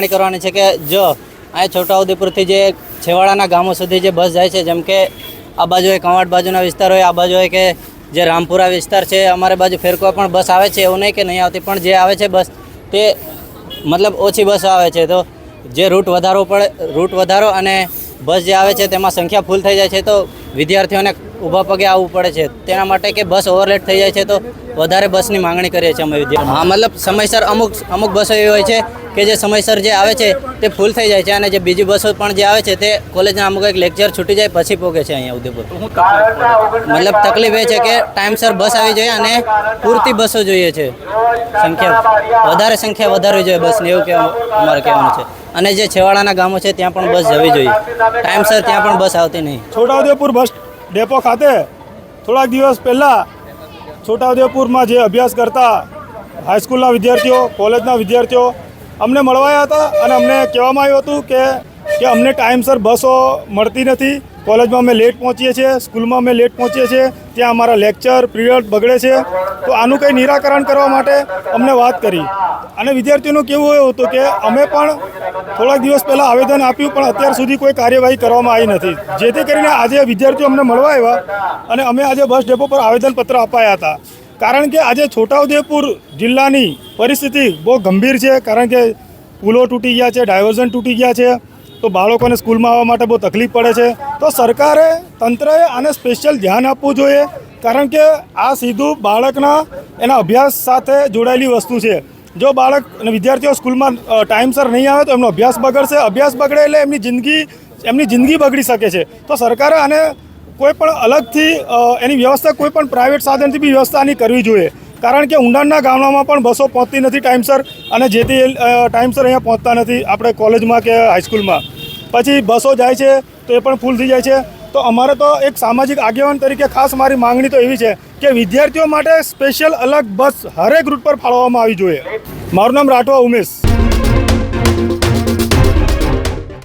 માંગણી કરવાની છે કે જો આ છોટાઉદેપુરથી જે છેવાડાના ગામો સુધી જે બસ જાય છે, જેમ કે આ બાજુ હોય કવાંટ બાજુના વિસ્તાર હોય, આ બાજુ હોય કે જે રામપુરા વિસ્તાર છે, અમારે બાજુ ફેરકો પણ બસ આવે છે, એવું નહીં કે નહીં આવતી, પણ જે આવે છે બસ તે મતલબ ઓછી બસો આવે છે. તો જે રૂટ વધારો અને બસ જે આવે છે તેમાં સંખ્યા ફૂલ થઈ જાય છે, તો વિદ્યાર્થીઓને ઊભા પગે આવવું પડે છે. તેના માટે કે બસ ઓવરલેટ થઈ જાય છે, તો વધારે બસની માંગણી કરીએ છીએ અમે વિદ્યાર્થીઓ. હા, મતલબ સમયસર અમુક બસો એવી હોય છે કે જે સમયસર જે આવે છે તે ફૂલ થઈ જાય છે, અને જે બીજી બસો પણ જે આવે છે તે કોલેજના અમુક એક લેક્ચર છૂટી જાય પછી પહોંચે છે અહીંયા ઉદયપુર. મતલબ તકલીફ એ છે કે ટાઈમસર બસ આવી જોઈએ અને પૂરતી બસો જોઈએ છે. સંખ્યા વધારવી જોઈએ બસની, એવું અમારે કહેવાનું છે. અને જે છેવાડાના ગામો છે ત્યાં પણ બસ જવી જોઈએ ટાઈમસર, ત્યાં પણ બસ આવતી નહીં. છોટાઉદેપુર બસ ડેપો ખાતે થોડાક દિવસ પહેલાં છોટાઉદેપુરમાં જે અભ્યાસ કરતા હાઈસ્કૂલના વિદ્યાર્થીઓ, કોલેજના વિદ્યાર્થીઓ અમને મળવાયા હતા અને અમને કહેવામાં આવ્યું હતું કે અમને ટાઈમસર બસો મળતી નથી, કોલેજમાં અમે લેટ પહોંચીએ છીએ, સ્કૂલમાં અમે લેટ પહોંચીએ છીએ, ત્યાં અમારા લેક્ચર પીરિયડ બગડે છે. તો આનું કંઈ નિરાકરણ કરવા માટે અમને વાત કરી અને વિદ્યાર્થીઓનું કેવું એવું હતું કે અમે પણ થોડાક દિવસ પહેલાં આવેદન આપ્યું, પણ અત્યાર સુધી કોઈ કાર્યવાહી કરવામાં આવી નથી. જેથી કરીને આજે વિદ્યાર્થીઓ અમને મળવા આવ્યા અને અમે આજે બસ ડેપો પર આવેદનપત્ર અપાયા હતા. કારણ કે આજે છોટાઉદેપુર જિલ્લાની પરિસ્થિતિ બહુ ગંભીર છે, કારણ કે પુલો તૂટી ગયા છે, ડાયવર્ઝન તૂટી ગયા છે, તો બાળકોને સ્કૂલમાં આવવા માટે બહુ તકલીફ પડે છે. તો સરકારે, તંત્રએ આને સ્પેશિયલ ધ્યાન આપવું જોઈએ, કારણ કે આ સીધું બાળકના એના અભ્યાસ સાથે જોડાયેલી વસ્તુ છે. જો બાળક અને વિદ્યાર્થીઓ સ્કૂલમાં ટાઈમસર નહીં આવે તો એમનો અભ્યાસ બગડશે, અભ્યાસ બગડે એટલે એમની જિંદગી બગડી શકે છે. તો સરકારે આને કોઈ પણ અલગથી એની વ્યવસ્થા કોઈ પણ પ્રાઇવેટ સાધનથી બી વ્યવસ્થા આની કરવી જોઈએ, કારણ કે ઊંડાણના ગામડામાં પણ બસો પહોંચતી નથી ટાઈમસર, અને જેથી ટાઈમસર અહીંયા પહોંચતા નથી આપણે કોલેજમાં કે હાઈસ્કૂલમાં. પછી બસો જાય છે તો એ પણ ફૂલ થઈ જાય છે. તો અમારે તો એક સામાજિક આગેવાન તરીકે ખાસ મારી માંગણી તો એવી છે કે વિદ્યાર્થીઓ માટે સ્પેશિયલ અલગ બસ હરેક રૂટ પર ફાળવવામાં આવી જોઈએ. મારું નામ રાઠવા ઉમેશ.